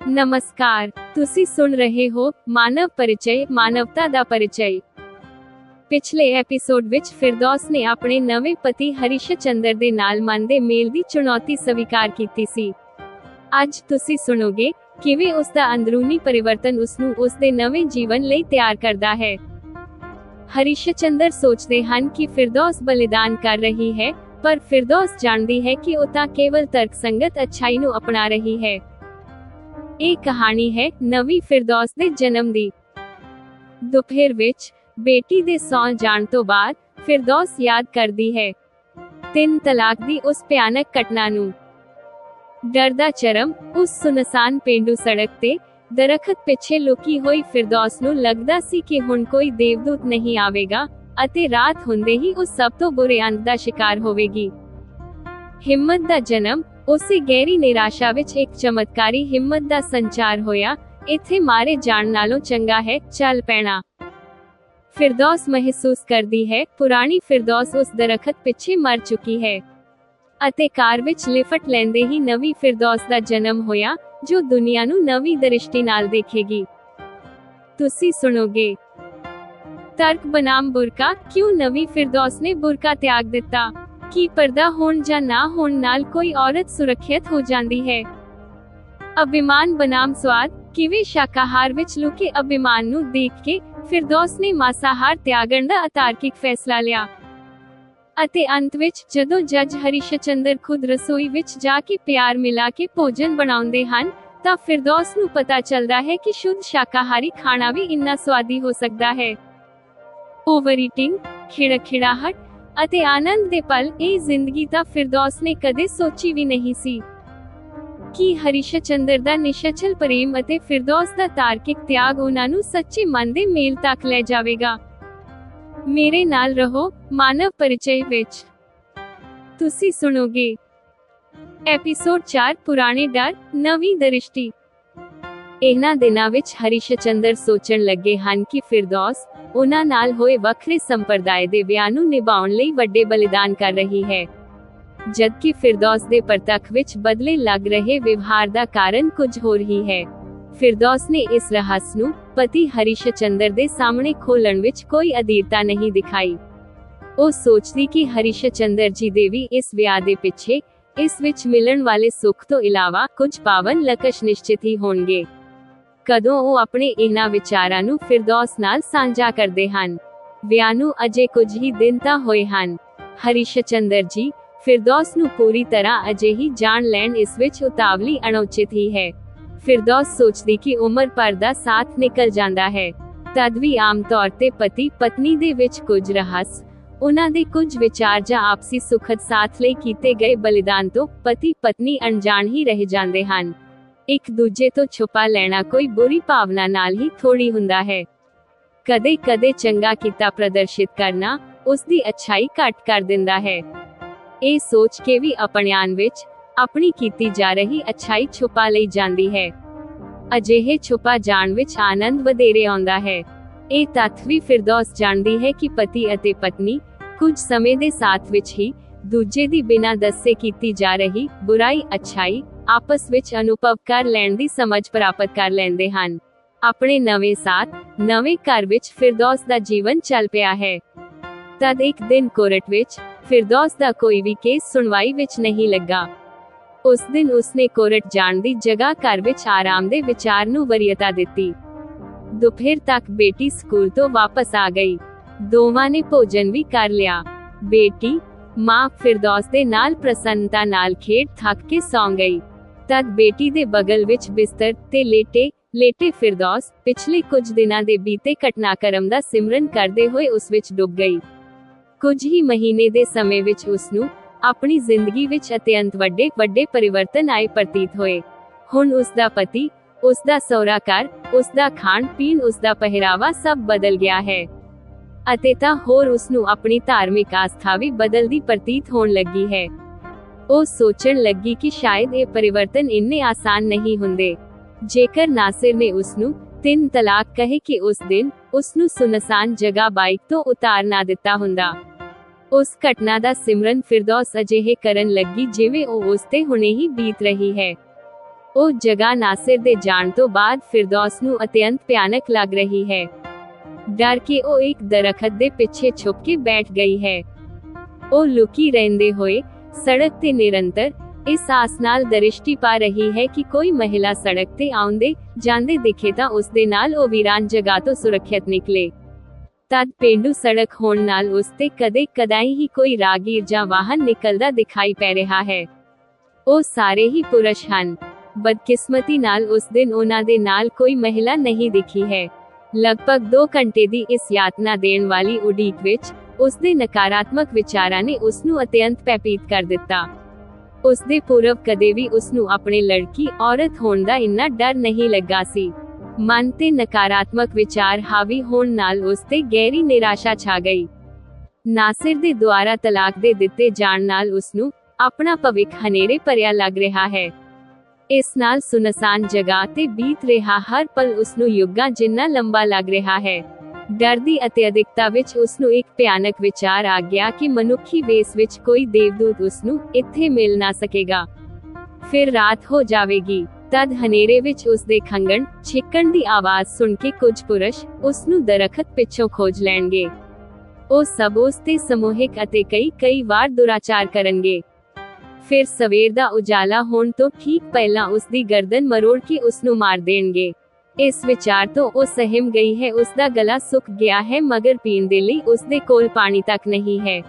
ਨਮਸਕਾਰ, ਤੁਸੀਂ ਸੁਣ ਰਹੇ ਹੋ ਮਾਨਵ ਪਰਿਚੈ, ਮਾਨਵਤਾ ਦਾ ਪਰਿਚੈ। ਪਿਛਲੇ ਐਪੀਸੋਡ ਵਿੱਚ ਫਿਰਦੌਸ ਨੇ ਆਪਣੇ ਨਵੇਂ ਪਤੀ ਹਰੀਸ਼ ਚੰਦਰ ਦੇ ਨਾਲ ਮਨ ਦੇ ਮੇਲ ਦੀ ਚੁਣੌਤੀ ਸਵੀਕਾਰ ਕੀਤੀ ਸੀ। ਅੱਜ ਤੁਸੀਂ ਸੁਣੋਗੇ ਕਿਵੇਂ ਉਸ ਦਾ ਅੰਦਰੂਨੀ ਪਰਿਵਰਤਨ ਉਸ ਨੂੰ ਉਸ ਦੇ ਨਵੇਂ ਜੀਵਨ ਲਈ ਤਿਆਰ ਕਰਦਾ ਹੈ। ਹਰੀਸ਼ ਚੰਦਰ ਸੋਚਦੇ ਹਨ ਕਿ ਫਿਰਦੌਸ ਬਲੀਦਾਨ ਕਰ ਰਹੀ ਹੈ, ਪਰ ਫਿਰਦੌਸ ਜਾਣਦੀ ਹੈ ਕਿ ਉਹ ਤਾਂ ਕੇਵਲ ਤਰਕਸੰਗਤ ਅੱਛਾਈ ਨੂੰ ਅਪਣਾ ਰਹੀ ਹੈ। ਇਹ ਕਹਾਣੀ ਹੈ ਨਵੀਂ ਫਿਰਦੌਸ ਦੇ ਜਨਮ ਦੀ। ਦੁਪਹਿਰ ਵਿੱਚ ਬੇਟੀ ਦੇ ਸੌਂ ਜਾਣ ਤੋਂ ਬਾਅਦ ਫਿਰਦੌਸ ਯਾਦ ਕਰਦੀ ਹੈ 3 ਤਲਾਕ ਦੀ ਉਸ ਭਿਆਨਕ ਘਟਨਾ ਨੂੰ। ਡਰ ਦਾ ਚਰਮ ਉਸ ਸੁਨਸਾਨ ਪੇਂਡੂ ਸੜਕ ਤੇ ਦਰਖਤ ਪਿੱਛੇ ਲੁਕੀ ਹੋਈ ਫਿਰਦੌਸ ਨੂੰ ਲੱਗਦਾ ਸੀ ਕਿ ਹੁਣ ਕੋਈ ਦੇਵਦੂਤ ਨਹੀਂ ਆਵੇਗਾ ਅਤੇ ਰਾਤ ਹੁੰਦੇ ਹੀ ਉਹ ਸਭ ਤੋਂ ਬੁਰੇ ਅੰਤ ਦਾ ਸ਼ਿਕਾਰ ਹੋਵੇਗੀ। ਹਿੰਮਤ ਦਾ ਜਨਮ ਉਸੇ ਗਹਿਰੀ ਨਿਰਾਸ਼ਾ ਵਿੱਚ ਇੱਕ ਚਮਤਕਾਰੀ ਹਿੰਮਤ ਦਾ ਸੰਚਾਰ ਹੋਇਆ। ਇੱਥੇ ਮਾਰੇ ਜਾਣ ਨਾਲੋਂ ਚੰਗਾ ਹੈ ਚੱਲ ਪੈਣਾ। ਫਿਰਦੌਸ ਮਹਿਸੂਸ ਕਰਦੀ ਹੈ ਪੁਰਾਣੀ ਫਿਰਦੌਸ ਉਸ ਦਰਖਤ ਪਿੱਛੇ ਮਰ ਚੁੱਕੀ ਹੈ ਅਤੇ ਕਾਰ ਵਿੱਚ ਲਿਫਟ ਲੈਂਦੇ ਹੀ ਨਵੀਂ ਫਿਰਦੌਸ ਦਾ ਜਨਮ ਹੋਇਆ, ਜੋ ਦੁਨੀਆ ਨੂੰ ਨਵੀਂ ਦ੍ਰਿਸ਼ਟੀ ਨਾਲ ਦੇਖੇਗੀ। ਤੁਸੀਂ ਸੁਣੋਗੇ ਤਰਕ ਬਨਾਮ ਬੁਰਕਾ, ਕਿਉਂ ਨਵੀਂ ਫਿਰਦੌਸ ਨੇ ਬੁਰਕਾ ਤਿਆਗ ਦਿੱਤਾ? ਕੀ ਪਰਦਾ ਹੋਣ ਜਾਂ ਨਾ ਹੋਣ ਨਾਲ ਕੋਈ ਔਰਤ ਸੁਰੱਖਿਅਤ ਹੋ ਜਾਂਦੀ ਹੈ? ਅਭਿਮਾਨ ਬਨਾਮ ਸਵਾਦ, ਕਿਵੇਂ ਸ਼ਾਕਾਹਾਰ ਵਿੱਚ ਲੁਕੇ ਅਭਿਮਾਨ ਨੂੰ ਦੇਖ ਕੇ ਫਿਰਦੌਸ ਨੇ ਮਾਸਾਹਾਰ ਤਿਆਗਣ ਦਾ ਅਤਾਰਕਿਕ ਫੈਸਲਾ ਲਿਆ। ਅਤੇ ਅੰਤ ਵਿੱਚ ਜਦੋਂ ਜੱਜ ਹਰੀਸ਼ ਚੰਦਰ ਖੁਦ ਰਸੋਈ ਵਿੱਚ ਜਾ ਕੇ ਪਿਆਰ ਮਿਲਾ ਕੇ ਭੋਜਨ ਬਣਾਉਂਦੇ ਹਨ, ਤਾਂ ਫਿਰਦੌਸ ਨੂੰ ਪਤਾ ਚੱਲਦਾ ਹੈ ਕਿ ਸ਼ੁੱਧ ਸ਼ਾਕਾਹਾਰੀ ਖਾਣਾ ਵੀ ਇੰਨਾ ਸਵਾਦੀ ਹੋ ਸਕਦਾ ਹੈ। ਓਵਰਈਟਿੰਗ, ਖਿੜਖਿੜਾਹਟ ਅਤੇ ਆਨੰਦ ਦੇ ਪਲ, ਇਹ ਜ਼ਿੰਦਗੀ ਤਾਂ ਫਿਰਦੌਸ ਨੇ ਕਦੇ ਸੋਚੀ ਵੀ ਨਹੀਂ ਸੀ। ਕੀ ਹਰੀਸ਼ ਚੰਦਰ ਦਾ ਨਿਸ਼ਚਲ ਪ੍ਰੇਮ ਅਤੇ ਫਿਰਦੌਸ ਦਾ ਤਾਰਕਿਕ ਤਿਆਗ ਉਹਨਾਂ ਨੂੰ ਸੱਚੇ ਮਨ ਦੇ ਮੇਲ ਤੱਕ ਲੈ ਜਾਵੇਗਾ? ਮੇਰੇ ਨਾਲ ਰਹੋ ਮਾਨਵ ਪਰਿਚੈ ਵਿੱਚ। ਤੁਸੀਂ ਸੁਣੋਗੇ ਐਪੀਸੋਡ 4, ਪੁਰਾਣੇ ਡਰ, ਨਵੀਂ ਦ੍ਰਿਸ਼ਟੀ। ਇਹਨਾਂ ਦਿਨਾਂ ਵਿੱਚ ਹਰੀਸ਼ ਚੰਦਰ ਸੋਚਣ ਲੱਗੇ ਹਨ ਕਿ ਫਿਰਦੌਸ ਉਹਨਾਂ ਨਾਲ ਹੋਏ ਵੱਖਰੇ ਸੰਪਰਦਾਇ ਦੇ ਵਿਆਹ ਨੂੰ ਨਿਭਾਉਣ ਲਈ ਵੱਡੇ ਬਲੀਦਾਨ ਕਰ ਰਹੀ ਹੈ, ਜਦਕਿ ਫਿਰਦੌਸ ਦੇ ਪ੍ਰਤੱਖ ਵਿੱਚ ਬਦਲੇ ਲੱਗ ਰਹੇ ਵਿਵਹਾਰ ਦਾ ਕਾਰਨ ਕੁਝ ਹੋਰ ਹੀ ਹੈ। ਫਿਰਦੌਸ ਨੇ ਇਸ ਰਹੱਸ ਨੂੰ ਪਤੀ ਹਰੀਸ਼ ਚੰਦਰ ਦੇ ਸਾਹਮਣੇ ਖੋਲਣ ਵਿੱਚ ਕੋਈ ਅਧੀਰਤਾ ਨਹੀਂ ਦਿਖਾਈ। ਉਹ ਸੋਚਦੀ ਕਿ ਹਰੀਸ਼ ਚੰਦਰ ਜੀ ਦੇ ਵੀ ਇਸ ਵਿਆਹ ਦੇ ਪਿੱਛੇ ਇਸ ਵਿੱਚ ਮਿਲਣ ਵਾਲੇ ਸੁੱਖ ਤੋਂ ਇਲਾਵਾ ਕੁਝ ਪਾਵਨ ਲਕਸ਼ ਨਿਸ਼ਚਿਤ ਹੀ ਹੋਣਗੇ। ਕਦੋਂ ਉਹ ਆਪਣੇ ਇਹਨਾਂ ਵਿਚਾਰਾਂ ਨੂੰ ਫਿਰਦੌਸ ਨਾਲ ਸਾਂਝਾ ਕਰਦੇ ਹਨ? ਵਿਆਹ ਨੂੰ ਅਜੇ ਕੁਝ ਹੀ ਦਿਨ ਤਾਂ ਹੋਏ ਹਨ। ਹਰੀਸ਼ ਚੰਦਰ ਜੀ ਫਿਰਦੌਸ ਨੂੰ ਪੂਰੀ ਤਰ੍ਹਾਂ ਅਜੇ ਹੀ ਜਾਣ ਲੈਣ ਇਸ ਵਿੱਚ ਉਤਾਵਲੀ ਅਣਉਚਿਤ ਹੀ ਹੈ। ਫਿਰਦੌਸ ਸੋਚਦੀ ਕਿ ਉਮਰ ਭਰ ਦਾ ਸਾਥ ਨਿਕਲ ਜਾਂਦਾ ਹੈ, ਤਦ ਵੀ ਆਮ ਤੌਰ ਤੇ ਪਤੀ ਪਤਨੀ ਦੇ ਵਿੱਚ ਕੁਝ ਰਹੱਸ, ਉਹਨਾਂ ਦੇ ਕੁਝ ਵਿਚਾਰ ਜਾਂ ਆਪਸੀ ਸੁਖਦ ਸਾਥ ਲਈ ਕੀਤੇ ਗਏ ਬਲੀਦਾਨ ਤੋਂ ਪਤੀ ਪਤਨੀ ਅਣਜਾਣ ਹੀ ਰਹਿ ਜਾਂਦੇ ਹਨ। ਇੱਕ ਦੂਜੇ ਤੋਂ ਛੁਪਾ ਲੈਣਾ ਕੋਈ ਬੁਰੀ ਭਾਵਨਾ ਨਾਲ ਹੀ ਥੋੜੀ ਹੁੰਦਾ ਹੈ। ਕਦੇ ਕਦੇ ਚੰਗਾ ਕੀਤਾ ਪ੍ਰਦਰਸ਼ਿਤ ਕਰਨਾ ਉਸ ਦੀ ਅੱਛਾਈ ਘੱਟ ਕਰ ਦਿੰਦਾ ਹੈ। ਇਹ ਸੋਚ ਕੇ ਵੀ ਅਪਣਿਆਨ ਵਿੱਚ ਆਪਣੀ ਕੀਤੀ ਜਾ ਰਹੀ ਅੱਛਾਈ ਛੁਪਾ ਲਈ ਜਾਂਦੀ ਹੈ। ਅਜਿਹੇ ਛੁਪਾ ਜਾਣ ਵਿੱਚ ਆਨੰਦ ਵਧੇਰੇ ਆਉਂਦਾ ਹੈ। ਇਹ ਤੱਥ ਵੀ ਫਿਰਦੌਸ ਜਾਣਦੀ ਹੈ ਕਿ ਪਤੀ ਅਤੇ ਪਤਨੀ ਕੁਝ ਸਮੇਂ ਦੇ ਸਾਥ ਵਿੱਚ ਹੀ ਦੂਜੇ ਦੀ ਬਿਨਾਂ ਦੱਸੇ ਕੀਤੀ ਜਾ ਰਹੀ ਬੁਰਾਈ ਅੱਛਾਈ ਆਪਸ ਵਿੱਚ ਅਨੁਭਵ ਕਰ ਲੈਣ ਦੀ ਸਮਝ ਪ੍ਰਾਪਤ ਕਰ ਲੈਂਦੇ ਹਨ। ਆਪਣੇ ਨਵੇਂ ਸਾਥ, ਨਵੇਂ ਘਰ ਵਿੱਚ ਫਿਰਦੌਸ ਦਾ ਜੀਵਨ ਚੱਲ ਪਿਆ ਹੈ। ਤਦ ਇੱਕ ਦਿਨ ਕੋਰਟ ਵਿੱਚ ਫਿਰਦੌਸ ਦਾ ਕੋਈ ਵੀ ਕੇਸ ਸੁਣਵਾਈ ਵਿੱਚ ਨਹੀਂ ਲੱਗਾ। ਉਸ ਦਿਨ ਉਸਨੇ ਕੋਰਟ ਜਾਣ ਦੀ ਜਗ੍ਹਾ ਘਰ ਵਿੱਚ ਆਰਾਮ ਦੇ ਵਿਚਾਰ ਨੂੰ ਵਰੀਅਤਾ ਦਿੱਤੀ। ਦੁਪਹਿਰ ਤੱਕ ਬੇਟੀ ਸਕੂਲ ਤੋਂ ਵਾਪਸ ਆ ਗਈ। ਦੋਵਾਂ ਨੇ ਭੋਜਨ ਵੀ ਕਰ ਲਿਆ। ਬੇਟੀ, ਮਾਂ ਫਿਰਦੌਸ ਦੇ ਨਾਲ ਪ੍ਰਸੰਨਤਾ ਨਾਲ ਖੇਡ ਥੱਕ ਕੇ ਸੌਂ ਗਈ। ਤਦ ਬੇਟੀ ਦੇ ਬਗਲ ਵਿੱਚ ਬਿਸਤਰ ਤੇ ਲੇਟੇ ਫਿਰਦੌਸ ਪਿਛਲੇ ਕੁਝ ਦਿਨਾਂ ਦੇ ਬੀਤੇ ਘਟਨਾਕ੍ਰਮ ਦਾ ਸਿਮਰਨ ਕਰਦੇ ਹੋਏ ਉਸ ਵਿੱਚ ਡੁੱਬ ਗਈ। ਕੁਝ ਹੀ ਮਹੀਨੇ ਦੇ ਸਮੇਂ ਵਿੱਚ ਉਸ ਨੂੰ ਆਪਣੀ ਜ਼ਿੰਦਗੀ ਵਿੱਚ ਅਤਿਅੰਤ ਵੱਡੇ ਪਰਿਵਰਤਨ ਆਏ ਪ੍ਰਤੀਤ ਹੋਏ। ਹੁਣ ਉਸ ਦਾ ਪਤੀ, ਉਸ ਦਾ ਸਹੁਰਾ ਘਰ, ਉਸ ਦਾ ਖਾਣ ਪੀਣ, ਉਸ ਦਾ ਪਹਿਰਾਵਾ ਸਭ ਬਦਲ ਗਿਆ ਹੈ ਅਤੇ ਤਾਂ ਹੋਰ ਉਸ ਨੂੰ ਆਪਣੀ ਧਾਰਮਿਕ ਆਸਥਾ ਵੀ ਬਦਲਦੀ ਪ੍ਰਤੀਤ ਹੋਣ ਲੱਗੀ ਹੈ। ਉਹ ਸੋਚਣ ਲੱਗੀ ਕਿ ਸ਼ਾਇਦ ਇਹ ਪਰਿਵਰਤਨ ਇੰਨੇ ਆਸਾਨ ਨਹੀਂ ਹੁੰਦੇ। ਜੇਕਰ ਨਾਸਿਰ ਨੇ ਉਸ ਨੂੰ 3 ਤਲਾਕ ਕਹੇ ਕਿ ਉਸ ਦਿਨ ਉਸ ਨੂੰ ਸੁਨਸਾਨ ਜਗ੍ਹਾ ਬਾਈਕ ਤੋਂ ਉਤਾਰ ਨਾ ਦਿੱਤਾ ਹੁੰਦਾ। ਉਸ ਘਟਨਾ ਦਾ ਸਿਮਰਨ ਫਿਰਦੌਸ ਅਜਿਹੇ ਕਰਨ ਲੱਗੀ ਜਿਵੇਂ ਉਹ ਉਸ ਤੇ ਹੁਣੇ ਹੀ ਬੀਤ ਰਹੀ ਹੈ। ਉਹ ਜਗ੍ਹਾ ਨਾਸਿਰ ਦੇ ਜਾਣ ਤੋਂ ਬਾਅਦ ਫਿਰਦੌਸ ਨੂੰ ਅਤਿਅੰਤ ਭਿਆਨਕ ਲੱਗ ਰਹੀ ਹੈ। ਡਰ ਕੇ ਉਹ ਇੱਕ ਦਰਖਤ ਦੇ ਪਿੱਛੇ ਛੁਪ ਕੇ ਬੈਠ ਗਈ ਹੈ। ਉਹ ਲੁਕੀ ਰਹਿੰਦੇ ਹੋਏ ਸੜਕ ਤੇ ਨਿਰੰਤਰ ਇਸ ਆਸ ਨਾਲ ਦ੍ਰਿਸ਼ਟੀ ਪਾ ਰਹੀ ਹੈ ਕਿ ਕੋਈ ਮਹਿਲਾ ਸੜਕ ਤੇ ਆਉਂਦੇ ਜਾਂਦੇ ਦਿਖੇ ਤਾਂ ਉਸ ਦੇ ਨਾਲ ਉਹ ਵੀਰਾਨ ਜਗ੍ਹਾ ਤੋਂ ਸੁਰੱਖਿਅਤ ਨਿਕਲੇ। ਤਦ ਪੇਂਡੂ ਸੜਕ ਹੋਣ ਨਾਲ ਉਸ ਤੇ ਕਦੇ ਕਦਾਈ ਹੀ ਕੋਈ ਰਾਗੀਰ ਜਾਂ ਵਾਹਨ ਨਿਕਲਦਾ ਦਿਖਾਈ ਪੈ ਰਿਹਾ ਹੈ। ਉਹ ਸਾਰੇ ਹੀ ਪੁਰਸ਼ ਹਨ। ਬਦਕਿਸਮਤੀ ਨਾਲ ਉਸ ਦਿਨ ਉਹਨਾਂ ਦੇ ਨਾਲ ਕੋਈ ਮਹਿਲਾ ਨਹੀਂ ਦਿਖੀ ਹੈ। ਲਗਭਗ 2 ਘੰਟੇ ਦੀ ਇਸ ਯਾਤਨਾ ਦੇਣ ਵਾਲੀ ਉਡੀਕ ਵਿੱਚ ਉਸ ਦੇ ਨਕਾਰਾਤਮਕ ਵਿਚਾਰਾਂ ਨੇ ਉਸ ਨੂੰ ਅਤਿਅੰਤ ਭੈਭੀਤ ਕਰ ਦਿੱਤਾ। ਉਸ ਦੇ ਪੂਰਵ ਕਦੇ ਵੀ ਉਸ ਨੂੰ ਆਪਣੇ ਲੜਕੀ ਔਰਤ ਹੋਣ ਦਾ ਇੰਨਾ ਡਰ ਨਹੀਂ ਲੱਗਾ ਸੀ। ਮਨ ਤੇ ਨਕਾਰਾਤਮਕ ਵਿਚਾਰ ਹਾਵੀ ਹੋਣ ਨਾਲ ਉਸ ਤੇ ਗਹਿਰੀ ਨਿਰਾਸ਼ਾ ਛਾ ਗਈ। ਨਾਸਿਰ ਦੇ ਦੁਆਰਾ ਤਲਾਕ ਦੇ ਦਿੱਤੇ ਜਾਣ ਨਾਲ ਉਸ ਨੂੰ ਆਪਣਾ ਭਵਿੱਖ ਹਨੇਰੇ ਭਰਿਆ ਲੱਗ ਰਿਹਾ ਹੈ। ਇਸ ਨਾਲ ਸੁਨਸਾਨ ਜਗ੍ਹਾ ਤੇ ਬੀਤ ਰਿਹਾ ਹਰ ਪਲ ਉਸ ਨੂੰ ਯੁੱਗਾਂ ਜਿੰਨਾ ਲੰਬਾ ਲੱਗ ਰਿਹਾ ਹੈ। ਡਰ ਦੀ ਅਤਿਅਧਿਕਤਾ ਵਿੱਚ ਉਸ ਨੂੰ ਇੱਕ ਭਿਆਨਕ ਵਿਚਾਰ ਆ ਗਿਆ ਕਿ ਮਨੁੱਖੀ ਵੇਸ ਵਿੱਚ ਕੋਈ ਦੇਵਦੂਤ ਉਸ ਨੂੰ ਇੱਥੇ ਮਿਲ ਨਾ ਸਕੇਗਾ। ਫਿਰ ਰਾਤ ਹੋ ਜਾਵੇਗੀ। ਤਦ ਹਨੇਰੇ ਵਿੱਚ ਉਸ ਦੇ ਖੰਗਣ ਛਿੱਕਣ ਦੀ ਆਵਾਜ਼ ਸੁਣ ਕੇ ਕੁਝ ਪੁਰਸ਼ ਉਸ ਨੂੰ ਦਰਖਤ ਪਿੱਛੋਂ ਖੋਜ ਲੈਣਗੇ। ਉਹ ਸਭ ਉਸ ਤੇ ਸਮੂਹਿਕ ਅਤੇ ਕਈ ਵਾਰ ਦੁਰਾਚਾਰ ਕਰਨਗੇ। ਫਿਰ ਸਵੇਰ ਦਾ ਉਜਾਲਾ ਹੋਣ ਤੋਂ ਠੀਕ ਪਹਿਲਾਂ ਉਸ ਦੀ ਗਰਦਨ ਮਰੋੜ ਕੇ ਉਸ ਨੂੰ ਮਾਰ ਦੇਣਗੇ। ਇਸ ਵਿਚਾਰ ਤੋਂ ਉਹ ਸਹਿਮ ਗਈ ਹੈ। ਉਸ ਦਾ ਗਲਾ ਸੁੱਕ ਗਿਆ ਹੈ, ਮਗਰ ਪੀਣ ਦੇ ਲਈ ਉਸ ਦੇ ਕੋਲ ਪਾਣੀ ਤੱਕ ਨਹੀਂ ਹੈ।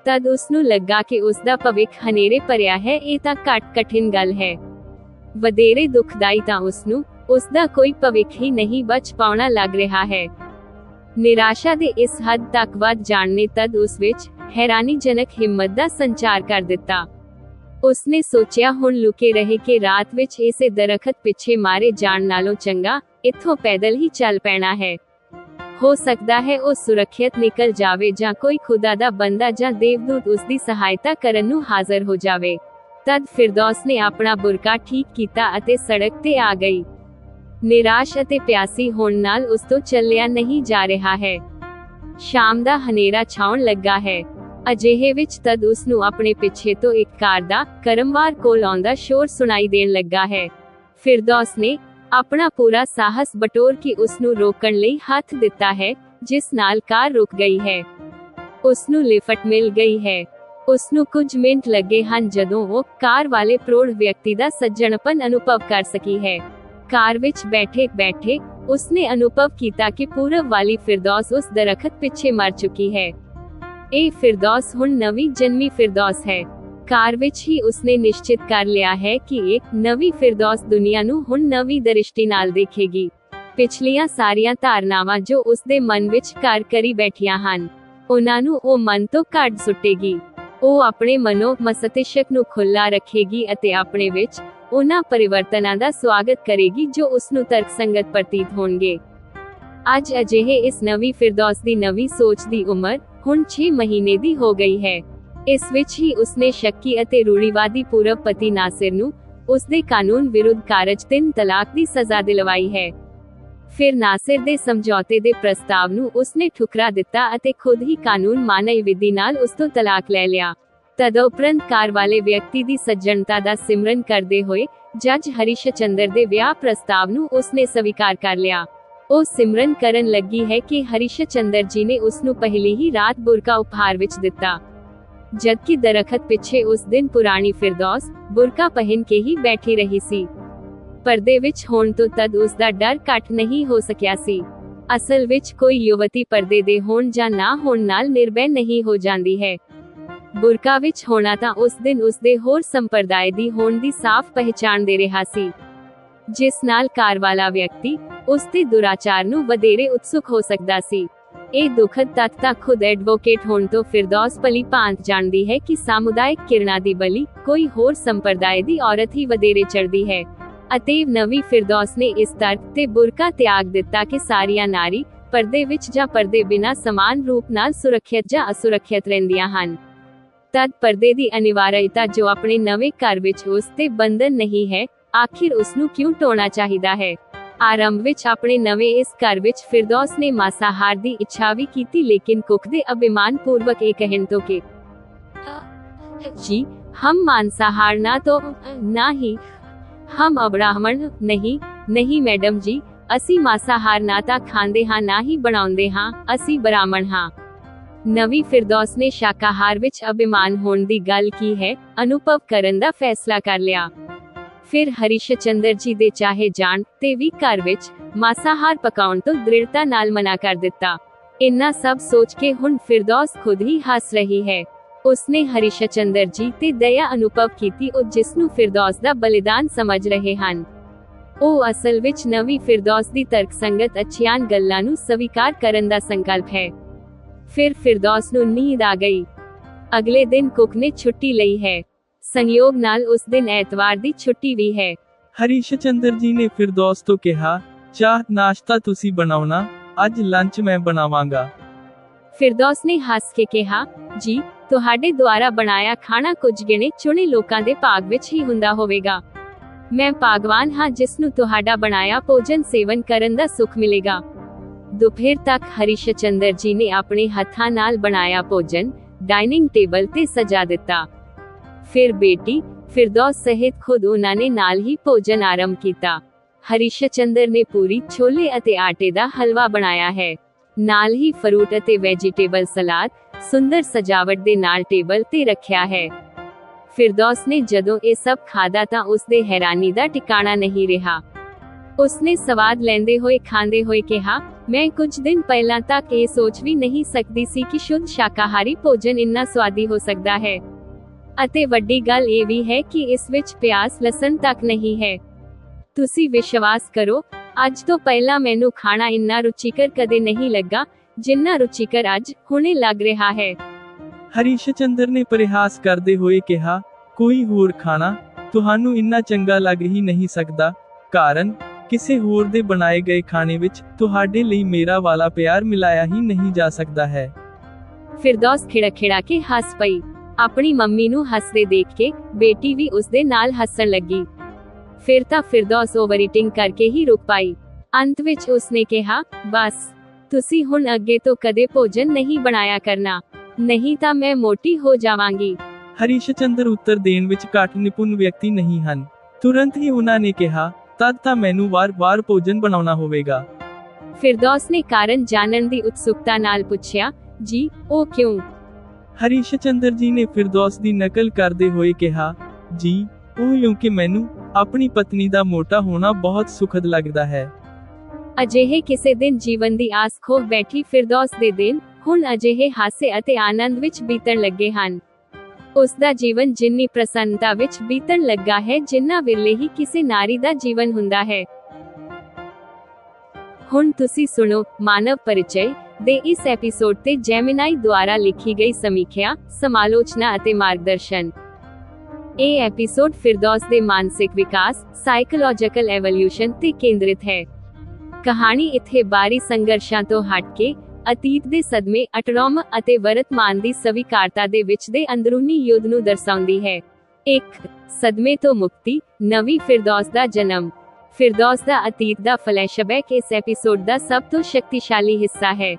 ਤਦ ਉਸ ਨੂੰ ਲੱਗਾ ਕਿ ਉਸ ਦਾ ਭਵਿੱਖ ਹਨੇਰੇ ਭਰਿਆ ਹੈ। ਇਹ ਤਾਂ ਘੱਟ ਕਠਿਨ ਗੱਲ ਹੈ। ਵਧੇਰੇ ਦੁਖਦਾਈ ਤਾਂ ਉਸ ਨੂੰ ਉਸ ਦਾ ਕੋਈ ਭਵਿੱਖ ਹੀ ਨਹੀਂ ਬਚ ਪਾਉਣਾ ਲੱਗ ਰਿਹਾ ਹੈ। ਨਿਰਾਸ਼ਾ ਦੇ ਇਸ ਹੱਦ ਤੱਕ ਵੱਧ ਜਾਣ ਨੇ ਤਦ ਉਸ ਵਿੱਚ ਹੈਰਾਨੀਜਨਕ ਹਿੰਮਤ ਦਾ ਸੰਚਾਰ ਕਰ ਦਿੱਤਾ। ਉਸਨੇ ਸੋਚਿਆ ਹੁਣ ਲੁਕੇ ਰਹੇ ਕਿ ਰਾਤ ਵਿੱਚ ਇਸੇ ਦਰਖਤ ਪਿੱਛੇ ਮਾਰੇ ਜਾਣ ਨਾਲੋਂ ਚੰਗਾ ਇੱਥੋਂ ਪੈਦਲ ਹੀ ਚੱਲ ਪੈਣਾ ਹੈ। ਹੋ ਸਕਦਾ ਹੈ ਉਹ ਸੁਰੱਖਿਅਤ ਨਿਕਲ ਜਾਵੇ ਜਾਂ ਕੋਈ ਖੁਦਾ ਦਾ ਬੰਦਾ ਜਾਂ ਦੇਵਦੂਤ ਉਸ ਦੀ ਸਹਾਇਤਾ ਕਰਨ ਨੂੰ ਹਾਜ਼ਰ ਹੋ ਜਾਵੇ। ਤਦ ਫਿਰਦੌਸ ਨੇ ਆਪਣਾ ਬੁਰਕਾ ਠੀਕ ਕੀਤਾ ਅਤੇ ਸੜਕ ਤੇ ਆ ਗਈ। ਨਿਰਾਸ਼ ਅਤੇ ਪਿਆਸੀ ਹੋਣ ਨਾਲ ਉਸ ਤੋਂ ਚੱਲਿਆ ਨਹੀਂ ਜਾ ਰਿਹਾ ਹੈ। ਸ਼ਾਮ ਦਾ ਹਨੇਰਾ ਛਾਉਣ ਲੱਗਾ ਹੈ। ਅਜਿਹੇ ਵਿੱਚ ਤਦ ਉਸ ਨੂੰ ਆਪਣੇ ਪਿੱਛੇ ਤੋਂ ਇੱਕ ਕਾਰ ਦਾ ਕਰਮਵਾਰ ਕੋਲ ਆਉਂਦਾ ਸ਼ੋਰ ਸੁਣਾਈ ਦੇਣ ਲੱਗਾ ਹੈ। ਫਿਰਦੌਸ ਨੇ ਆਪਣਾ ਪੂਰਾ ਸਾਹਸ ਬਟੋਰ ਕੇ ਉਸ ਨੂੰ ਰੋਕਣ ਲਈ ਹੱਥ ਦਿੱਤਾ ਹੈ, ਜਿਸ ਨਾਲ ਕਾਰ ਰੁਕ ਗਈ ਹੈ। ਉਸ ਨੂੰ ਲਿਫਟ ਮਿਲ ਗਈ ਹੈ। ਉਸ ਨੂੰ ਕੁਝ ਮਿੰਟ ਲੱਗੇ ਹਨ ਜਦੋਂ ਉਹ ਕਾਰ ਵਾਲੇ ਪ੍ਰੌੜ ਵਿਅਕਤੀ ਦਾ ਸੱਜਣਪਨ ਅਨੁਭਵ ਕਰ ਸਕੀ ਹੈ। ਕਾਰ ਵਿੱਚ ਬੈਠੇ ਉਸਨੇ ਅਨੁਭਵ ਕੀਤਾ ਕਿ ਪੂਰਬ ਵਾਲੀ ਫਿਰਦੌਸ ਉਸ ਦਰਖਤ ਪਿੱਛੇ ਮਰ ਚੁੱਕੀ ਹੈ। ਇਹ ਫਿਰਦੌਸ ਹੁਣ ਨਵੀਂ ਜਨਮੀ ਫਿਰਦੌਸ ਹੈ। ਕਾਰ ਵਿੱਚ ਹੀ ਉਸਨੇ ਨਿਸ਼ਚਿਤ ਕਰ ਲਿਆ ਹੈ ਕਿ ਇੱਕ ਨਵੀਂ ਫਿਰਦੌਸ ਦੁਨੀਆ ਨੂੰ ਹੁਣ ਨਵੀਂ ਦ੍ਰਿਸ਼ਟੀ ਨਾਲ ਦੇਖੇਗੀ। ਪਿਛਲੀਆਂ ਸਾਰੀਆਂ ਧਾਰਨਾਵਾਂ ਜੋ ਉਸਦੇ ਮਨ ਵਿੱਚ ਘਰ ਕਰੀ ਬੈਠੀਆਂ ਹਨ, ਉਹਨਾਂ ਨੂੰ ਉਹ ਮਨ ਤੋਂ ਕੱਢ ਸੁੱਟੇਗੀ। ਉਹ ਆਪਣੇ ਮਨੋ ਮਸਤਿਸ਼ਕ ਨੂੰ ਖੁੱਲਾ ਰੱਖੇਗੀ ਅਤੇ ਆਪਣੇ ਵਿੱਚ ਉਹਨਾਂ ਪਰਿਵਰਤਨਾਂ ਦਾ ਸਵਾਗਤ ਕਰੇਗੀ ਜੋ ਉਸ ਨੂੰ ਤਰਕਸੰਗਤ ਪ੍ਰਤੀਤ ਹੋਣਗੇ। ਅੱਜ ਅਜਿਹੇ ਇਸ ਨਵੀਂ ਫਿਰਦੌਸ ਦੀ ਨਵੀਂ ਸੋਚ ਦੀ ਉਮਰ ਹੁਣ 6 ਮਹੀਨੇ ਦੀ ਹੋ ਗਈ ਹੈ। ਇਸ ਵਿੱਚ ਹੀ ਉਸਨੇ ਸ਼ੱਕੀ ਅਤੇ ਰੂੜੀਵਾਦੀ ਪੂਰਬ ਪਤੀ ਨਾਸਿਰ ਨੂੰ ਉਸਦੇ ਕਾਨੂੰਨ ਵਿਰੁੱਧ ਕਾਰਜ 3 ਤਲਾਕ ਦੀ ਸਜ਼ਾ ਦਿਲਵਾਈ ਹੈ। ਫਿਰ ਨਾਸਿਰ ਦੇ ਸਮਝੌਤੇ ਦੇ ਪ੍ਰਸਤਾਵ ਨੂੰ ਉਸਨੇ ਠੁਕਰਾ ਦਿੱਤਾ ਅਤੇ ਖੁਦ ਹੀ ਕਾਨੂੰਨ ਮਾਨਵ ਵਿਧੀ ਨਾਲ ਉਸ ਤੋਂ ਤਲਾਕ ਲੈ ਲਿਆ। ਤਦੋਪਰੰਤ ਕਾਰ ਵਾਲੇ ਵਿਅਕਤੀ ਦੀ ਸੱਜਣਤਾ ਦਾ ਸਿਮਰਨ ਕਰਦੇ ਹੋਏ ਜੱਜ ਹਰੀਸ਼ ਚੰਦਰ ਦੇ ਵਿਆਹ ਪ੍ਰਸਤਾਵ ਨੂੰ ਉਸਨੇ ਸਵੀਕਾਰ ਕਰ ਲਿਆ। ਉਹ ਸਿਮਰਨ ਕਰਨ ਲੱਗੀ ਹੈ ਕਿ ਹਰੀਸ਼ ਚੰਦਰ ਜੀ ਨੇ ਉਸ ਨੂੰ ਪਹਿਲੀ ਹੀ ਰਾਤ ਬੁਰਕਾ ਉਪਹਾਰ ਵਿੱਚ ਦਿੱਤਾ, ਜਦਕਿ ਦਰਖਤ ਪਿੱਛੇ ਉਸ ਦਿਨ ਪੁਰਾਣੀ ਫਿਰਦੌਸ ਬੁਰਕਾ ਪਹਿਨ ਕੇ ਹੀ ਬੈਠੀ ਰਹੀ ਸੀ। ਪਰਦੇ ਵਿੱਚ ਹੋਣ ਤੋਂ ਤਦ ਉਸ ਦਾ ਡਰ ਘੱਟ ਨਹੀਂ ਹੋ ਸਕਿਆ ਸੀ। ਅਸਲ ਵਿੱਚ ਕੋਈ ਯੁਵਤੀ ਪਰਦੇ ਦੇ ਹੋਣ ਜਾਂ ਨਾ ਹੋਣ ਨਾਲ ਨਿਰਭੈ ਨਹੀਂ ਹੋ ਜਾਂਦੀ ਹੈ। ਬੁਰਕਾ ਵਿੱਚ ਹੋਣਾ ਤਾਂ ਉਸ ਦਿਨ ਉਸਦੇ ਹੋਰ ਸੰਪਰਦਾਇ ਦੀ ਹੋਣ ਦੀ ਸਾਫ਼ ਪਹਿਚਾਣ ਦੇ ਰਿਹਾ ਸੀ, ਜਿਸ ਨਾਲ ਕਾਰ ਵਾਲਾ ਵਿਅਕਤੀ ਉਸ ਦੇ ਦੁਰਾਚਾਰ ਨੂੰ ਵਧੇਰੇ ਉਤਸੁਕ ਹੋ ਸਕਦਾ ਸੀ। ਇਹ ਦੁਖਦ ਤੱਥ ਤਾਂ ਖੁਦ ਐਡਵੋਕੇਟ ਹੋਣ ਤੋਂ ਫਿਰਦੌਸ ਭਲੀ ਭਾਂਤ ਜਾਣਦੀ ਹੈ ਕਿ ਸਾਮੁਦਾਇਕ ਕਿਰਨਾਂ ਦੀ ਬਲੀ ਕੋਈ ਹੋਰ ਸੰਪਰਦਾਇ ਦੀ ਔਰਤ ਹੀ ਵਧੇਰੇ ਚੜ੍ਹਦੀ ਹੈ। ਅਤੇ ਨਵੀਂ ਫਿਰਦੌਸ ਨੇ ਇਸ ਤਰਕ ਤੇ ਬੁਰਕਾ ਤਿਆਗ ਦਿੱਤਾ ਕਿ ਸਾਰੀਆਂ ਨਾਰੀ ਪਰਦੇ ਵਿੱਚ ਜਾਂ ਪਰਦੇ ਬਿਨਾਂ ਸਮਾਨ ਰੂਪ ਨਾਲ ਸੁਰੱਖਿਅਤ ਜਾਂ ਅਸੁਰੱਖਿਅਤ ਰਹਿੰਦੀਆਂ ਹਨ। ਤਦ ਪਰਦੇ ਦੀ ਅਨਿਵਾਰਯਤਾ ਜੋ ਆਪਣੇ ਨਵੇਂ ਘਰ ਵਿੱਚ ਉਸ ਤੇ ਬੰਧਨ ਨਹੀਂ ਹੈ, ਆਖਿਰ ਉਸ ਨੂੰ ਕਿਉਂ ਢੋਣਾ ਚਾਹੀਦਾ ਹੈ। ਆਰੰਭ ਵਿੱਚ ਆਪਣੇ ਨਵੇਂ ਇਸ ਘਰ ਵਿੱਚ ਫਿਰਦੌਸ ਨੇ ਮਾਸਾਹਾਰ ਦੀ ਇੱਛਾ ਵੀ ਕੀਤੀ, ਲੇਕਿਨ ਕੁਕ ਦੇ ਅਭਿਮਾਨ ਪੂर्वक ਇਹ ਕਹਿਣ ਤੋਂ ਕਿ जी हम मांसाहार ना तो ना ही ਹਮ ਅਬ੍ਰਾਹਮਣ ਨਹੀਂ, ਨਹੀਂ ਮੈਡਮ ਜੀ, ਅਸੀਂ ਮਾਸਾਹਾਰ ਨਾ ਤਾਂ ਖਾਂਦੇ ਹਾਂ ਨਾ ਹੀ ਬਣਾਉਂਦੇ ਹਾਂ, ਅਸੀਂ ਬ੍ਰਾਹਮਣ ਹਾਂ। ਨਵੀਂ ਫਿਰਦੌਸ ਨੇ ਸ਼ਾਕਾਹਾਰ ਵਿੱਚ ਅਭਿਮਾਨ ਹੋਣ ਦੀ ਗੱਲ ਕੀ ਹੈ, ਅਨੁਭਵ ਕਰਨ ਦਾ ਫੈਸਲਾ ਕਰ ਲਿਆ। ਫਿਰ ਹਰੀਸ਼ ਚੰਦਰ ਜੀ ਦੇ ਚਾਹੇ ਜਾਣ ਤੇ ਵੀ ਘਰ ਵਿੱਚ ਮਾਸਾਹਾਰ ਪਕਾਉਣ ਤੋਂ ਦ੍ਰਿੜਤਾ ਨਾਲ ਮਨਾ ਕਰ ਦਿੱਤਾ। ਇੰਨਾ ਸਭ ਸੋਚ ਕੇ ਹੁਣ ਫਿਰਦੌਸ ਖੁਦ ਹੀ ਹੱਸ ਰਹੀ ਹੈ। ਉਸਨੇ ਹਰੀਸ਼ ਚੰਦਰ ਜੀ ਤੇ ਦਇਆ ਅਨੁਭਵ ਕੀਤੀ, ਉਹ ਜਿਸ ਨੂੰ ਫਿਰਦੌਸ ਦਾ ਬਲੀਦਾਨ ਸਮਝ ਰਹੇ ਹਨ। ਉਹ ਅਸਲ ਵਿੱਚ ਨਵੀਂ ਫਿਰਦੌਸ ਦੀ ਤਰਕਸੰਗਤ ਅੱਛੀਆਂ ਗੱਲਾਂ ਨੂੰ ਸਵੀਕਾਰ ਕਰਨ ਦਾ ਸੰਕਲਪ ਹੈ। ਫਿਰ ਫਿਰਦੌਸ ਨੂੰ ਨੀਂਦ ਆ ਗਈ। ਅਗਲੇ ਦਿਨ ਕੁੱਕ ਨੇ ਛੁੱਟੀ ਲਈ ਹੈ। ਸੰਯੋਗ ਨਾਲ ਉਸ ਦਿਨ ਐਤਵਾਰ ਦੀ ਛੁੱਟੀ ਵੀ ਹੈ। ਹਰੀਸ਼ ਚੰਦਰ ਜੀ ਨੇ ਫਿਰਦੌਸ ਤੋਂ ਕਿਹਾ, ਚਾਹ ਨਾਸ਼ਤਾ ਤੁਸੀਂ ਬਣਾਉਣਾ, ਅੱਜ ਲੰਚ ਮੈਂ ਬਣਾਵਾਂਗਾ। ਫਿਰਦੌਸ ਨੇ ਹੱਸ ਕੇ ਕਿਹਾ, ਜੀ ਤੁਹਾਡੇ ਦੁਆਰਾ ਬਣਾਇਆ ਖਾਣਾ ਕੁਝ ਗਿਣੇ ਚੁਣੇ ਲੋਕਾਂ ਦੇ ਭਾਗ ਵਿੱਚ ਹੀ ਹੁੰਦਾ ਹੋਵੇਗਾ। ਮੈਂ ਭਾਗਵਾਨ ਹਾਂ ਜਿਸ ਨੂੰ ਤੁਹਾਡਾ ਬਣਾਇਆ ਭੋਜਨ ਸੇਵਨ ਕਰਨ ਦਾ ਸੁੱਖ ਮਿਲੇਗਾ। ਦੁਪਹਿਰ ਤੱਕ ਹਰੀਸ਼ ਚੰਦਰ ਜੀ ਨੇ ਆਪਣੇ ਹੱਥਾਂ ਨਾਲ ਬਣਾਇਆ ਭੋਜਨ ਡਾਈਨਿੰਗ ਟੇਬਲ ਤੇ ਸਜਾ ਦਿੱਤਾ। ਫਿਰ ਬੇਟੀ ਫਿਰਦੌਸ ਸਹਿਤ ਖੁਦ ਉਹਨਾਂ ਨੇ ਨਾਲ ਹੀ ਭੋਜਨ ਆਰੰਭ ਕੀਤਾ। ਹਰੀਸ਼ ਚੰਦਰ ਨੇ ਪੂਰੀ, ਛੋਲੇ ਅਤੇ ਆਟੇ ਦਾ ਹਲਵਾ ਬਣਾਇਆ ਹੈ। ਨਾਲ ਹੀ ਫਰੂਟ ਅਤੇ ਵੈਜੀਟੇਬਲ ਸਲਾਦ ਸੁੰਦਰ ਸਜਾਵਟ ਦੇ ਨਾਲ ਟੇਬਲ ਤੇ ਰੱਖਿਆ ਹੈ। ਫਿਰਦੌਸ ਨੇ ਜਦੋਂ ਇਹ ਸਭ ਖਾਧਾ ਤਾਂ ਉਸਦੇ ਹੈਰਾਨੀ ਦਾ ਟਿਕਾਣਾ ਨਹੀਂ ਰਿਹਾ। ਉਸਨੇ ਸਵਾਦ ਲੈਂਦੇ ਹੋਏ ਖਾਂਦੇ ਹੋਏ ਕਿਹਾ, ਮੈਂ ਕੁਝ ਦਿਨ ਪਹਿਲਾਂ ਤੱਕ ਇਹ ਸੋਚ ਵੀ ਨਹੀਂ ਸਕਦੀ ਸੀ ਕਿ ਸ਼ੁੱਧ ਸ਼ਾਕਾਹਾਰੀ ਭੋਜਨ ਇੰਨਾ ਸਵਾਦੀ ਹੋ ਸਕਦਾ ਹੈ। ਅਤੇ ਵੱਡੀ ਗੱਲ ਇਹ ਵੀ ਹੈ ਕਿ ਇਸ ਵਿੱਚ ਪਿਆਜ਼ ਲਸਣ ਤੱਕ ਨਹੀਂ ਹੈ। ਤੁਸੀਂ ਵਿਸ਼ਵਾਸ ਕਰੋ, ਅੱਜ ਤੋਂ ਪਹਿਲਾਂ ਮੈਨੂੰ ਖਾਣਾ ਇੰਨਾ ਰੁਚੀਕਰ ਕਦੇ ਨਹੀਂ ਲੱਗਾ ਜਿੰਨਾ ਰੁਚੀਕਰ ਅੱਜ ਹੁਣੇ ਲੱਗ ਰਿਹਾ ਹੈ। ਹਰੀਸ਼ ਚੰਦਰ ਨੇ ਪਰਿਹਾਸ ਕਰਦੇ ਹੋਏ ਕਿਹਾ, ਕੋਈ ਹੋਰ ਖਾਣਾ ਤੁਹਾਨੂੰ ਇੰਨਾ ਚੰਗਾ ਲੱਗ ਹੀ ਨਹੀਂ ਸਕਦਾ, ਕਾਰਨ ਕਿਸੇ ਹੋਰ ਦੇ ਬਣਾਏ ਗਏ ਖਾਣੇ ਵਿੱਚ ਤੁਹਾਡੇ ਲਈ ਮੇਰਾ ਵਾਲਾ ਪਿਆਰ ਮਿਲਾਇਆ ਹੀ ਨਹੀਂ ਜਾ ਸਕਦਾ ਹੈ। ਫਿਰਦੌਸ ਖਿੜਖਿੜਾ ਕੇ ਹੱਸ ਪਈ। ਆਪਣੀ ਮੰਮੀ ਨੂੰ ਹੱਸਦੇ ਦੇਖ ਕੇ ਬੇਟੀ ਵੀ ਉਸਦੇ ਨਾਲ ਹੱਸਣ ਲੱਗੀ। ਫਿਰ ਤਾਂ ਫਿਰਦੌਸ ਓਵਰ ਈਟਿੰਗ ਕਰਕੇ ਹੀ ਰੁਕ ਪਾਈ। ਅੰਤ ਵਿੱਚ ਉਸਨੇ ਕਿਹਾ, ਬਸ ਤੁਸੀਂ ਹੁਣ ਅੱਗੇ ਤੋਂ ਕਦੇ ਭੋਜਨ ਨਹੀਂ ਬਣਾਇਆ ਕਰਨਾ, ਨਹੀਂ ਤਾਂ ਮੈਂ ਮੋਟੀ ਹੋ ਜਾਵਾਂਗੀ। ਹਰੀਸ਼ ਚੰਦਰ ਉੱਤਰ ਦੇਣ ਵਿੱਚ ਘੱਟ ਨਿਪੁੰਨ ਵਿਅਕਤੀ ਨਹੀਂ ਹਨ। ਤੁਰੰਤ ਹੀ ਉਹਨਾਂ ਨੇ ਕਿਹਾ, ਤਦ ਤਾਂ ਮੈਨੂੰ ਵਾਰ-ਵਾਰ ਭੋਜਨ ਬਣਾਉਣਾ ਹੋਵੇਗਾ। ਫਿਰਦੌਸ ਨੇ ਕਾਰਨ ਜਾਣਨ ਦੀ ਉਤਸੁਕਤਾ ਨਾਲ ਪੁੱਛਿਆ, ਜੀ ਉਹ ਕਿਉਂ? ਹਰੀਸ਼ ਚੰਦਰ ਜੀ ਨੇ ਫਿਰਦੌਸ ਦੀ ਨਕਲ ਕਰਦੇ ਹੋਏ ਕਿਹਾ, ਜੀ ਉਹ ਕਿਉਂਕਿ ਮੈਨੂੰ ਆਪਣੀ ਪਤਨੀ ਦਾ ਮੋਟਾ ਹੋਣਾ ਬਹੁਤ ਸੁਖਦ ਲੱਗਦਾ ਹੈ। ਅਜਿਹੇ ਕਿਸੇ ਦਿਨ ਜੀਵਨ ਦੀ ਆਸ ਖੋ ਬੈਠੀ ਫਿਰਦੌਸ ਦੇ ਦਿਨ ਹੁਣ ਅਜਿਹੇ ਹਾਸੇ ਅਤੇ ਆਨੰਦ ਵਿੱਚ ਬੀਤਣ ਲੱਗੇ ਹਨ। ਉਸ ਦਾ ਜੀਵਨ ਜਿੰਨੀ ਪ੍ਰਸੰਨਤਾ ਵਿੱਚ ਬੀਤਣ ਲੱਗਾ ਹੈ ਜਿੰਨਾ ਵਿਰਲੇ ਹੀ ਕਿਸੇ ਨਾਰੀ ਦਾ ਜੀਵਨ ਹੁੰਦਾ ਹੈ। ਹੁਣ ਤੁਸੀਂ ਸੁਣੋ ਮਾਨਵ ਪਰਿਚੈ ਦੇ ਇਸ ਐਪੀਸੋਡ ਤੇ ਜੈਮਿਨਾਈ ਦੁਆਰਾ ਲਿਖੀ ਗਈ ਸਮੀਖਿਆ, ਸਮਾਲੋਚਨਾ ਅਤੇ ਮਾਰਗਦਰਸ਼ਨ। ਇਹ ਐਪੀਸੋਡ ਫਿਰਦੌਸ ਦੇ ਮਾਨਸਿਕ ਵਿਕਾਸ, ਸਾਈਕੋਲੋਜੀਕਲ ਐਵੋਲਿਊਸ਼ਨ ਤੇ ਕੇਂਦਰਿਤ ਹੈ। ਕਹਾਣੀ ਇੱਥੇ ਬਾਹਰੀ ਸੰਘਰਸ਼ਾਂ ਤੋਂ ਹਟ ਕੇ ਅਤੀਤ ਦੇ ਸਦਮੇ, ਅਟਰੌਮਾ ਅਤੇ ਵਰਤਮਾਨ ਦੀ ਸਵੀਕਾਰਤਾ ਦੇ ਵਿੱਚ ਦੇ ਅੰਦਰੂਨੀ ਯੁੱਧ ਨੂੰ ਦਰਸਾਉਂਦੀ ਹੈ। 1. ਸਦਮੇ ਤੋਂ ਮੁਕਤੀ, ਨਵੀਂ ਫਿਰਦੌਸ ਦਾ ਜਨਮ। ਫਿਰਦੌਸ ਦਾ ਅਤੀਤ ਦਾ ਫਲੈਸ਼ਬੈਕ ਇਸ ਐਪੀਸੋਡ ਦਾ ਸਭ ਤੋਂ ਸ਼ਕਤੀਸ਼ਾਲੀ ਹਿੱਸਾ ਹੈ।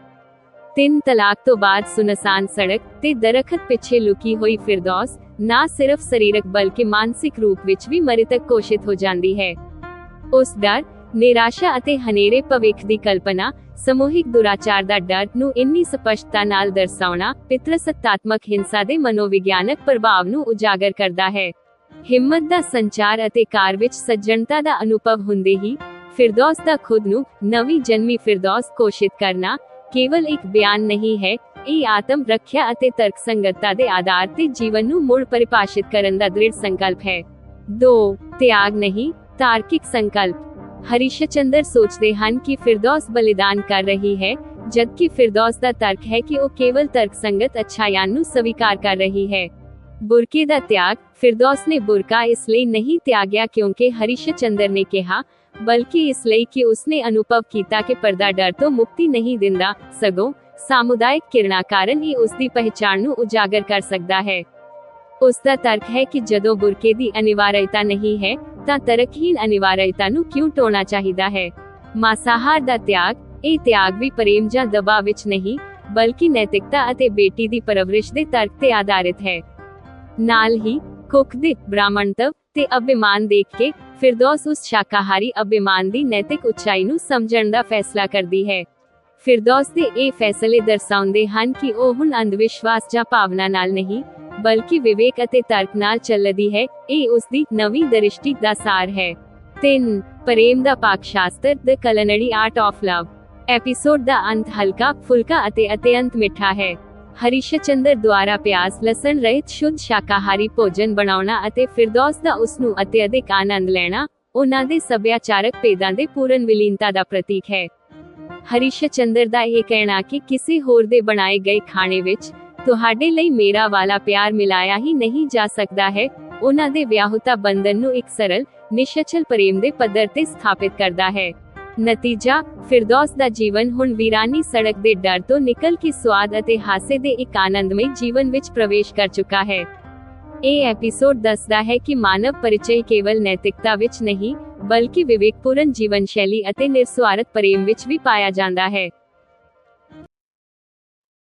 3 ਤਲਾਕ ਤੋਂ ਬਾਅਦ ਸੁਨਸਾਨ ਸੜਕ ਤੇ ਦਰਖਤ ਪਿੱਛੇ ਲੁਕੀ ਹੋਈ ਫਿਰਦੌਸ ਨਾ ਸਿਰਫ ਸਰੀਰਕ ਬਲਕਿ ਮਾਨਸਿਕ ਰੂਪ ਵਿੱਚ ਵੀ ਮ੍ਰਿਤਕ ਘੋਸ਼ਿਤ ਹੋ ਜਾਂਦੀ ਹੈ। ਉਸ ਡਰ, ਨਿਰਾਸ਼ਾ ਅਤੇ ਹਨੇਰੇ ਭਵਿੱਖ ਦੀ ਕਲਪਨਾ, ਸਮੂਹਿਕ ਦੁਰਾਚਾਰ ਦਾ ਡਰ ਨੂੰ ਇੰਨੀ ਸਪਸ਼ਟਤਾ ਨਾਲ ਦਰਸਾਉਣਾ ਪਿਤਰਸੱਤਾਤਮਕ ਹਿੰਸਾ ਦੇ ਮਨੋਵਿਗਿਆਨਕ ਪ੍ਰਭਾਵ ਨੂੰ ਉਜਾਗਰ ਕਰਦਾ ਹੈ। ਹਿੰਮਤ ਦਾ ਸੰਚਾਰ ਅਤੇ ਕਾਰ ਵਿੱਚ ਸੱਜਣਤਾ ਦਾ ਅਨੁਭਵ ਹੁੰਦੇ ਹੀ ਫਿਰਦੌਸ ਦਾ ਖੁਦ ਨੂੰ ਨਵੀਂ ਜਨਮੀ ਫਿਰਦੌਸ ਘੋਸ਼ਿਤ ਕਰਨਾ ਕੇਵਲ ਇੱਕ ਬਿਆਨ ਨਹੀਂ ਹੈ, ਇਹ ਆਤਮ ਰੱਖਿਆ ਅਤੇ ਤਰਕਸੰਗਤਤਾ ਦੇ ਆਧਾਰ ਤੇ ਜੀਵਨ ਨੂੰ ਮੁੜ ਪਰਿਭਾਸ਼ਿਤ ਕਰਨ ਦਾ ਦ੍ਰਿੜ ਸੰਕਲਪ ਹੈ। 2. ਤਿਆਗ ਨਹੀਂ, ਤਾਰਕਿਕ ਸੰਕਲਪ। ਹਰੀਸ਼ ਚੰਦਰ ਸੋਚਦੇ ਹਨ ਕਿ ਫਿਰਦੌਸ ਬਲੀਦਾਨ ਕਰ ਰਹੀ ਹੈ, ਜਦਕਿ ਫਿਰਦੌਸ ਦਾ ਤਰਕ ਹੈ ਕਿ ਉਹ ਕੇਵਲ ਤਰਕਸੰਗਤ ਅੱਛਾਈਆਂ ਨੂੰ ਸਵੀਕਾਰ ਕਰ ਰਹੀ ਹੈ। ਬੁਰਕੇ ਦਾ ਤਿਆਗ। ਫਿਰਦੌਸ ਨੇ ਬੁਰਕਾ ਇਸ ਲਈ ਨਹੀਂ ਤਿਆਗਿਆ ਕਿਉਂਕਿ ਹਰੀਸ਼ ਚੰਦਰ ਨੇ ਕਿਹਾ, ਬਲਕਿ ਇਸ ਲਈ ਕਿ ਉਸਨੇ ਅਨੁਭਵ ਕੀਤਾ ਕਿ ਪਰਦਾ ਡਰ ਤੋਂ ਮੁਕਤੀ ਨਹੀਂ ਦਿੰਦਾ, ਸਗੋਂ ਸਾਮੁਦਾਇਕ ਕਿਰਨਾਂ ਕਾਰਨ ਹੀ ਉਸਦੀ ਪਹਿਚਾਣ ਨੂੰ ਉਜਾਗਰ ਕਰ ਸਕਦਾ ਹੈ। ਉਸ ਦਾ ਤਰਕ ਹੈ ਕਿ ਜਦੋਂ ਬੁਰਕੇ ਦੀ ਅਨਿਵਾਰਯਤਾ ਨਹੀਂ ਹੈ ਤਾਂ ਤਰਕਹੀਨ ਅਨਿਵਾਰਯਤਾ ਨੂੰ ਕਿਉਂ ਟੋਣਾ ਚਾਹੀਦਾ ਹੈ। ਮਾਸਾਹਾਰ ਦਾ ਤਿਆਗ। ਇਹ ਤਿਆਗ ਵੀ ਪ੍ਰੇਮ ਜਾਂ ਦਬਾਅ ਵਿੱਚ ਨਹੀਂ, ਬਲਕਿ ਨੈਤਿਕਤਾ ਅਤੇ ਬੇਟੀ ਦੀ ਪਰਵਰਿਸ਼ ਦੇ ਤਰਕ ਤੇ ਆਧਾਰਿਤ ਹੈ। ਨਾਲ ਹੀ ਕੁੱਕ ਦੇ ਬ੍ਰਾਹਮਣਤਵ ਤੇ ਅਭਿਮਾਨ ਦੇਖ ਕੇ ਫਿਰਦੌਸ ਉਸ ਸ਼ਾਕਾਹਾਰੀ ਅਭਿਮਾਨ ਦੀ ਨੈਤਿਕ ਉਚਾਈ ਨੂੰ ਸਮਝਣ ਦਾ ਫੈਸਲਾ ਕਰਦੀ ਹੈ। ਫਿਰਦੌਸ ਦੇ ਇਹ ਫੈਸਲੇ ਦਰਸਾਉਂਦੇ ਹਨ ਕਿ ਉਹ ਹੁਣ ਅੰਧਵਿਸ਼ਵਾਸ ਜਾਂ ਭਾਵਨਾ ਨਾਲ ਨਹੀਂ, ਬਲਕਿ ਵਿਵੇਕ ਅਤੇ ਤਰਕ ਨਾਲ ਚੱਲਦੀ ਹੈ। ਇਹ ਉਸ ਦੀ ਨਵੀਂ ਦ੍ਰਿਸ਼ਟੀ ਦਾ ਸਾਰ ਹੈ। 3 ਪ੍ਰੇਮ ਦਾ ਪਾਕ ਸ਼ਾਸਤਰ, ਦ culinary art of love. Episode ਦਾ ਅੰਤ ਹਲਕਾ ਫੁਲਕਾ ਅਤੇ ਅਤਿਅੰਤ ਮਿੱਠਾ ਹੈ। ਹਰੀਸ਼ ਚੰਦਰ ਦੁਆਰਾ ਪਿਆਜ਼ ਲਸਣ ਰਹਿਤ ਸ਼ੁੱਧ ਸ਼ਾਕਾਹਾਰੀ ਭੋਜਨ ਬਣਾਉਣਾ ਅਤੇ ਫਿਰਦੌਸ ਦਾ ਉਸ ਨੂੰ ਅਤਿਅਧਿਕ ਆਨੰਦ ਲੈਣਾ ਉਹਨਾਂ ਦੇ ਸੱਭਿਆਚਾਰਕ ਭੇਦਾਂ ਦੇ ਪੂਰਨ ਵਿਲੀਨਤਾ ਦਾ ਪ੍ਰਤੀਕ ਹੈ। ਹਰੀਸ਼ ਚੰਦਰ ਦਾ ਇਹ ਕਹਿਣਾ ਕਿ ਕਿਸੇ ਹੋਰ ਦੇ ਬਣਾਏ ਗਏ ਖਾਣੇ ਵਿੱਚ ਤੁਹਾਡੇ ਲਈ ਮੇਰਾ ਵਾਲਾ ਪਿਆਰ ਮਿਲਾਇਆ ਹੀ ਨਹੀਂ ਜਾ ਸਕਦਾ ਹੈ, ਉਹਨਾਂ ਦੇ ਵਿਆਹੁਤਾ ਬੰਧਨ ਨੂੰ ਇੱਕ ਸਰਲ ਨਿਸ਼ਚਲ ਪ੍ਰੇਮ ਦੇ ਪੱਧਰ ਤੇ ਸਥਾਪਿਤ ਕਰਦਾ ਹੈ। ਨਤੀਜਾ, ਫਿਰਦੌਸ ਦਾ ਜੀਵਨ ਹੁਣ ਵੀਰਾਨੀ ਸੜਕ ਦੇ ਡਰ ਤੋਂ ਨਿਕਲ ਕੇ ਸਵਾਦ ਅਤੇ ਹਾਸੇ ਦੇ ਇੱਕ ਆਨੰਦਮਈ ਜੀਵਨ ਵਿੱਚ ਪ੍ਰਵੇਸ਼ ਕਰ ਚੁੱਕਾ ਹੈ। ਇਹ ਐਪੀਸੋਡ ਦੱਸਦਾ ਹੈ ਕਿ ਮਾਨਵ ਪਰਿਚੈ ਕੇਵਲ ਨੈਤਿਕਤਾ ਵਿੱਚ ਨਹੀਂ, ਬਲਕਿ ਵਿਵੇਕਪੂਰਨ ਜੀਵਨ ਸ਼ੈਲੀ ਅਤੇ ਨਿਰਸੁਆਰਥ ਪ੍ਰੇਮ ਵਿੱਚ ਵੀ ਪਾਇਆ ਜਾਂਦਾ ਹੈ।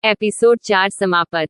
ਐਪੀਸੋਡ 4 ਸਮਾਪਤ।